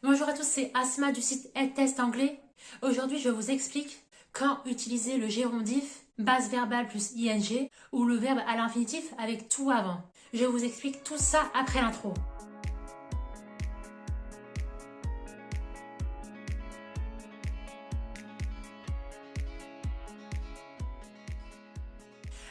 Bonjour à tous, c'est Asma du site EdTest Anglais. Aujourd'hui, je vous explique quand utiliser le gérondif, base verbale plus ing ou le verbe à l'infinitif avec tout avant. Je vous explique tout ça après l'intro.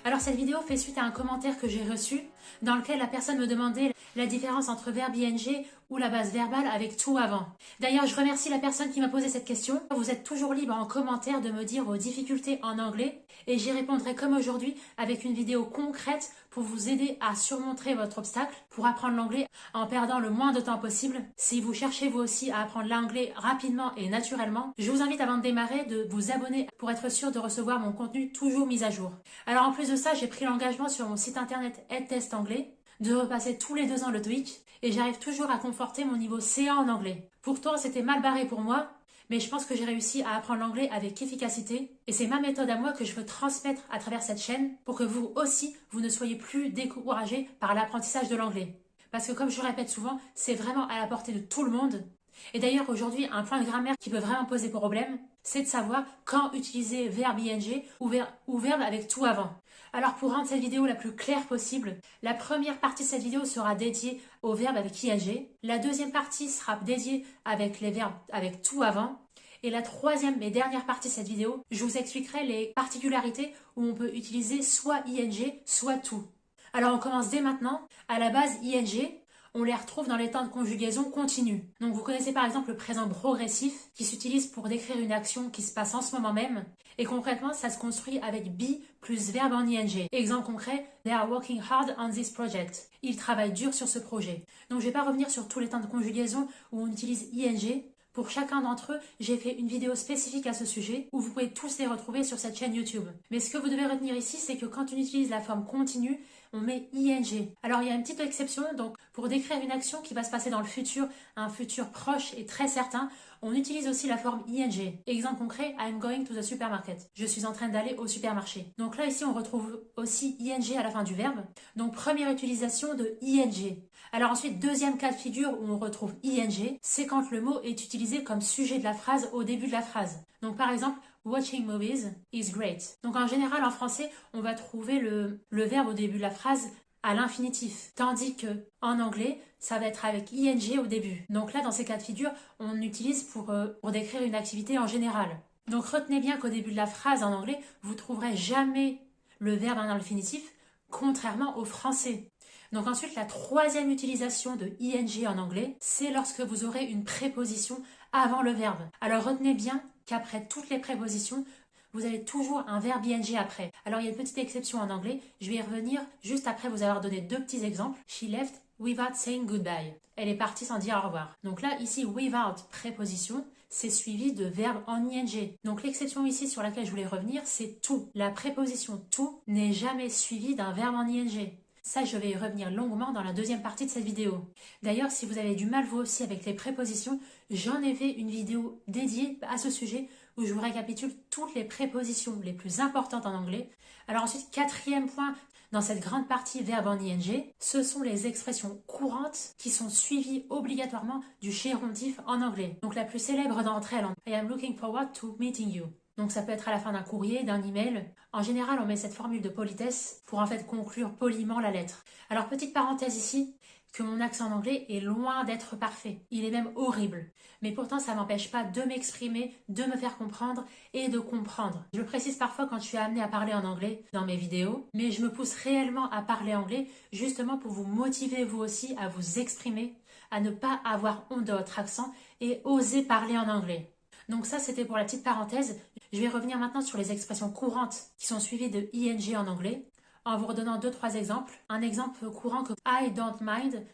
Alors cette vidéo fait suite à un commentaire que j'ai reçu dans lequel la personne me demandait la différence entre verbe ing ou la base verbale avec tout avant. D'ailleurs, je remercie la personne qui m'a posé cette question. Vous êtes toujours libre en commentaire de me dire vos difficultés en anglais et j'y répondrai comme aujourd'hui avec une vidéo concrète pour vous aider à surmonter votre obstacle pour apprendre l'anglais en perdant le moins de temps possible. Si vous cherchez vous aussi à apprendre l'anglais rapidement et naturellement, je vous invite avant de démarrer de vous abonner pour être sûr de recevoir mon contenu toujours mis à jour. Alors en plus de ça, j'ai pris l'engagement sur mon site internet EdTest Anglais de repasser tous les 2 ans le TOEIC et j'arrive toujours à conforter mon niveau C1 en anglais. Pourtant, c'était mal barré pour moi, mais je pense que j'ai réussi à apprendre l'anglais avec efficacité et c'est ma méthode à moi que je veux transmettre à travers cette chaîne pour que vous aussi, vous ne soyez plus découragés par l'apprentissage de l'anglais. Parce que comme je le répète souvent, c'est vraiment à la portée de tout le monde. Et d'ailleurs, aujourd'hui, un point de grammaire qui peut vraiment poser problème, c'est de savoir quand utiliser verbe ing ou verbe avec tout avant. Alors pour rendre cette vidéo la plus claire possible, la première partie de cette vidéo sera dédiée au verbe avec ing, la deuxième partie sera dédiée avec les verbes avec tout avant, et la troisième et dernière partie de cette vidéo, je vous expliquerai les particularités où on peut utiliser soit ing, soit tout. Alors on commence dès maintenant. À la base, ing, on les retrouve dans les temps de conjugaison continue. Donc vous connaissez par exemple le présent progressif qui s'utilise pour décrire une action qui se passe en ce moment même. Et concrètement, ça se construit avec be plus verbe en ing. Exemple concret, they are working hard on this project. Ils travaillent dur sur ce projet. Donc je ne vais pas revenir sur tous les temps de conjugaison où on utilise ing. Pour chacun d'entre eux, j'ai fait une vidéo spécifique à ce sujet où vous pouvez tous les retrouver sur cette chaîne YouTube. Mais ce que vous devez retenir ici, c'est que quand on utilise la forme continue, on met ing. Alors il y a une petite exception, donc pour décrire une action qui va se passer dans le futur, un futur proche et très certain, on utilise aussi la forme ing. Exemple concret, I'm going to the supermarket. Je suis en train d'aller au supermarché. Donc là ici on retrouve aussi ing à la fin du verbe. Donc première utilisation de ing. Alors ensuite, deuxième cas de figure où on retrouve ing, c'est quand le mot est utilisé comme sujet de la phrase au début de la phrase. Donc par exemple, watching movies is great. Donc en général en français, on va trouver le verbe au début de la phrase à l'infinitif. Tandis que en anglais, ça va être avec ing au début. Donc là, dans ces cas de figure, on utilise pour décrire une activité en général. Donc retenez bien qu'au début de la phrase en anglais, vous trouverez jamais le verbe à l'infinitif, contrairement au français. Donc ensuite, la troisième utilisation de ing en anglais, c'est lorsque vous aurez une préposition avant le verbe. Alors retenez bien qu'après toutes les prépositions, vous avez toujours un verbe ing après. Alors il y a une petite exception en anglais, je vais y revenir juste après vous avoir donné 2 petits exemples. She left without saying goodbye. Elle est partie sans dire au revoir. Donc là, ici, without préposition, c'est suivi de verbe en ing. Donc l'exception ici sur laquelle je voulais revenir, c'est to. La préposition to n'est jamais suivie d'un verbe en ing. Ça, je vais y revenir longuement dans la deuxième partie de cette vidéo. D'ailleurs, si vous avez du mal vous aussi avec les prépositions, j'en ai fait une vidéo dédiée à ce sujet où je vous récapitule toutes les prépositions les plus importantes en anglais. Alors ensuite, quatrième point dans cette grande partie verbe en ing, ce sont les expressions courantes qui sont suivies obligatoirement du gérondif en anglais. Donc la plus célèbre d'entre elles, I am looking forward to meeting you. Donc ça peut être à la fin d'un courrier, d'un email. En général, on met cette formule de politesse pour en fait conclure poliment la lettre. Alors petite parenthèse ici, que mon accent anglais est loin d'être parfait. Il est même horrible. Mais pourtant, ça m'empêche pas de m'exprimer, de me faire comprendre et de comprendre. Je le précise parfois quand je suis amenée à parler en anglais dans mes vidéos, mais je me pousse réellement à parler anglais justement pour vous motiver vous aussi à vous exprimer, à ne pas avoir honte de votre accent et oser parler en anglais. Donc ça, c'était pour la petite parenthèse. Je vais revenir maintenant sur les expressions courantes qui sont suivies de ing en anglais en vous redonnant 2-3 exemples. Un exemple courant que I don't mind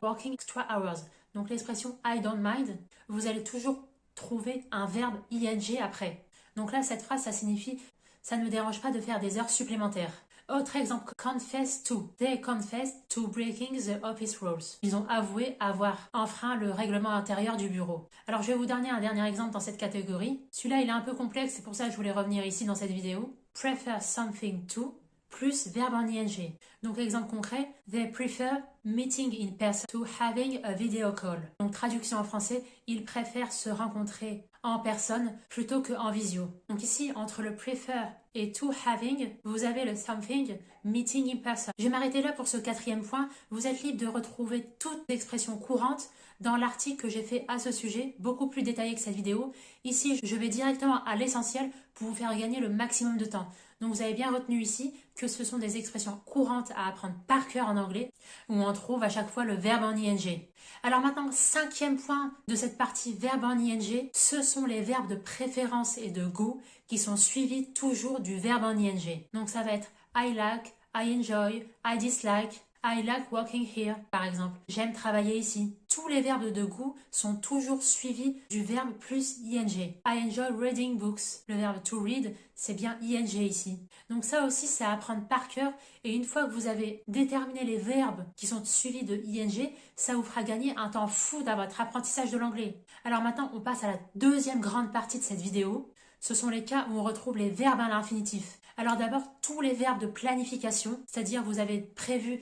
working extra hours. Donc l'expression I don't mind, vous allez toujours trouver un verbe ing après. Donc là, cette phrase, ça signifie ça ne me dérange pas de faire des heures supplémentaires. Autre exemple, confess to. They confessed to breaking the office rules. Ils ont avoué avoir enfreint le règlement intérieur du bureau. Alors je vais vous donner un dernier exemple dans cette catégorie. Celui-là, il est un peu complexe, c'est pour ça que je voulais revenir ici dans cette vidéo. Prefer something to. plus verbe en ing. Donc exemple concret, they prefer meeting in person to having a video call. Donc traduction en français, ils préfèrent se rencontrer en personne plutôt qu'en visio. Donc ici, entre le prefer et to having, vous avez le something meeting in person. Je vais m'arrêter là pour ce 4e point. Vous êtes libre de retrouver toutes les expressions courantes dans l'article que j'ai fait à ce sujet, beaucoup plus détaillé que cette vidéo. Ici, je vais directement à l'essentiel pour vous faire gagner le maximum de temps. Donc vous avez bien retenu ici que ce sont des expressions courantes à apprendre par cœur en anglais, où on trouve à chaque fois le verbe en ing. Alors maintenant, 5e point de cette partie verbe en ing, ce sont les verbes de préférence et de goût qui sont suivis toujours du verbe en ing. Donc ça va être I like, I enjoy, I dislike, I like working here, par exemple. J'aime travailler ici. Tous les verbes de goût sont toujours suivis du verbe plus ing. I enjoy reading books. Le verbe to read, c'est bien ing ici. Donc ça aussi, c'est à apprendre par cœur. Et une fois que vous avez déterminé les verbes qui sont suivis de ing, ça vous fera gagner un temps fou dans votre apprentissage de l'anglais. Alors maintenant, on passe à la 2e grande partie de cette vidéo. Ce sont les cas où on retrouve les verbes à l'infinitif. Alors d'abord, tous les verbes de planification, c'est-à-dire vous avez prévu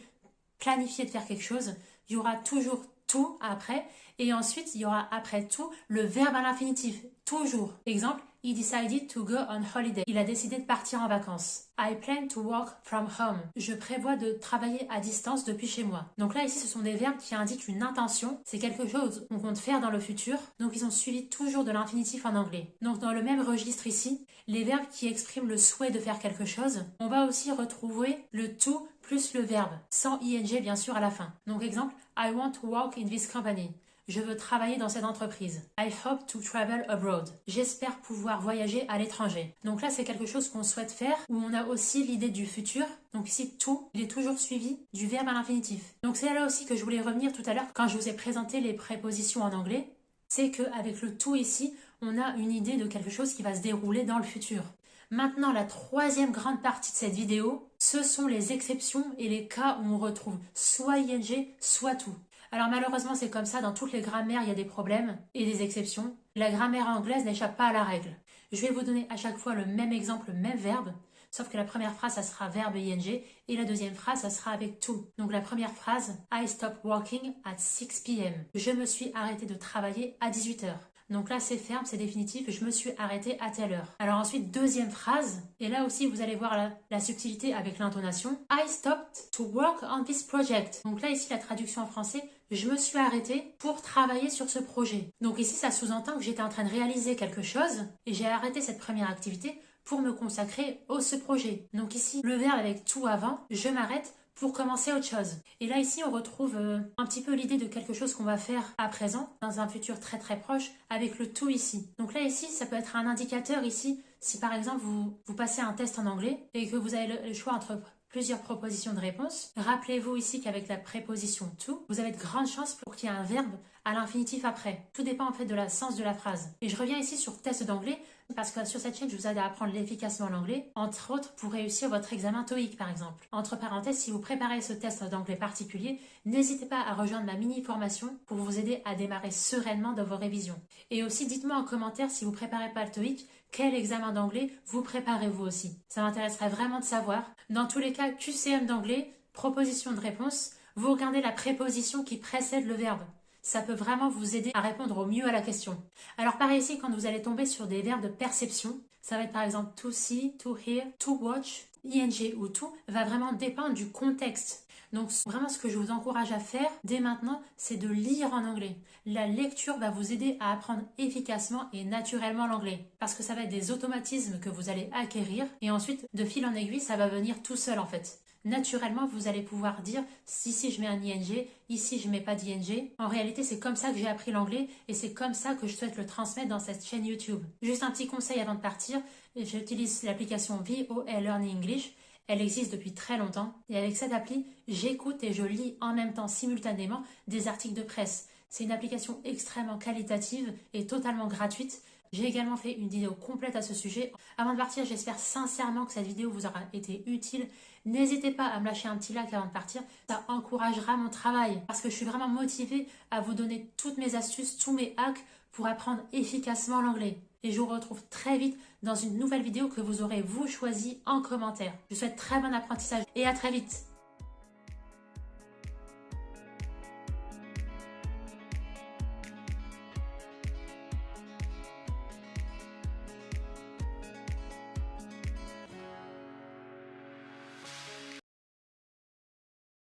planifier de faire quelque chose, il y aura toujours tout après et ensuite il y aura après tout le verbe à l'infinitif, toujours. Exemple, he decided to go on holiday. Il a décidé de partir en vacances. I plan to work from home. Je prévois de travailler à distance depuis chez moi. Donc là, ici, ce sont des verbes qui indiquent une intention. C'est quelque chose qu'on compte faire dans le futur. Donc, ils sont suivis toujours de l'infinitif en anglais. Donc, dans le même registre ici, les verbes qui expriment le souhait de faire quelque chose, on va aussi retrouver le to plus le verbe, sans ing bien sûr à la fin. Donc, exemple, I want to work in this company. Je veux travailler dans cette entreprise. I hope to travel abroad. J'espère pouvoir voyager à l'étranger. Donc là, c'est quelque chose qu'on souhaite faire, où on a aussi l'idée du futur. Donc ici, tout, il est toujours suivi du verbe à l'infinitif. Donc c'est là aussi que je voulais revenir tout à l'heure quand je vous ai présenté les prépositions en anglais. C'est qu'avec le to ici, on a une idée de quelque chose qui va se dérouler dans le futur. Maintenant, la 3e grande partie de cette vidéo, ce sont les exceptions et les cas où on retrouve soit ing, soit tout. Alors malheureusement, c'est comme ça, dans toutes les grammaires, il y a des problèmes et des exceptions. La grammaire anglaise n'échappe pas à la règle. Je vais vous donner à chaque fois le même exemple, le même verbe, sauf que la première phrase, ça sera verbe ing, et la deuxième phrase, ça sera avec to. Donc la première phrase, I stopped working at 6 p.m. Je me suis arrêté de travailler à 18 heures. Donc là, c'est ferme, c'est définitif, je me suis arrêtée à telle heure. Alors ensuite, deuxième phrase, et là aussi, vous allez voir la subtilité avec l'intonation. I stopped to work on this project. Donc là, ici, la traduction en français, je me suis arrêtée pour travailler sur ce projet. Donc ici, ça sous-entend que j'étais en train de réaliser quelque chose, et j'ai arrêté cette première activité pour me consacrer à ce projet. Donc ici, le verbe avec to avant, je m'arrête pour commencer autre chose. Et là, ici, on retrouve un petit peu l'idée de quelque chose qu'on va faire à présent, dans un futur très très proche, avec le to ici. Donc là, ici, ça peut être un indicateur ici, si par exemple, vous passez un test en anglais et que vous avez le choix entre plusieurs propositions de réponse. Rappelez-vous ici qu'avec la préposition to, vous avez de grandes chances pour qu'il y ait un verbe à l'infinitif après. Tout dépend en fait de la sens de la phrase. Et je reviens ici sur test d'anglais, parce que sur cette chaîne, je vous aide à apprendre efficacement l'anglais, entre autres pour réussir votre examen TOEIC par exemple. Entre parenthèses, si vous préparez ce test d'anglais particulier, n'hésitez pas à rejoindre ma mini-formation pour vous aider à démarrer sereinement dans vos révisions. Et aussi, dites-moi en commentaire si vous ne préparez pas le TOEIC, quel examen d'anglais vous préparez vous aussi. Ça m'intéresserait vraiment de savoir. Dans tous les cas, QCM d'anglais, proposition de réponse, vous regardez la préposition qui précède le verbe. Ça peut vraiment vous aider à répondre au mieux à la question. Alors pareil ici, quand vous allez tomber sur des verbes de perception, ça va être par exemple to see, to hear, to watch, ing ou to, va vraiment dépendre du contexte. Donc vraiment ce que je vous encourage à faire dès maintenant, c'est de lire en anglais. La lecture va vous aider à apprendre efficacement et naturellement l'anglais. Parce que ça va être des automatismes que vous allez acquérir et ensuite, de fil en aiguille, ça va venir tout seul en fait. Naturellement, vous allez pouvoir dire ici je mets un ing, ici je mets pas d'ing. En réalité, c'est comme ça que j'ai appris l'anglais et c'est comme ça que je souhaite le transmettre dans cette chaîne YouTube. Juste un petit conseil avant de partir, j'utilise l'application VOL Learning English. Elle existe depuis très longtemps et avec cette appli, j'écoute et je lis en même temps simultanément des articles de presse. C'est une application extrêmement qualitative et totalement gratuite. J'ai également fait une vidéo complète à ce sujet. Avant de partir, j'espère sincèrement que cette vidéo vous aura été utile. N'hésitez pas à me lâcher un petit like avant de partir. Ça encouragera mon travail parce que je suis vraiment motivée à vous donner toutes mes astuces, tous mes hacks pour apprendre efficacement l'anglais. Et je vous retrouve très vite dans une nouvelle vidéo que vous aurez vous choisie en commentaire. Je vous souhaite très bon apprentissage et à très vite.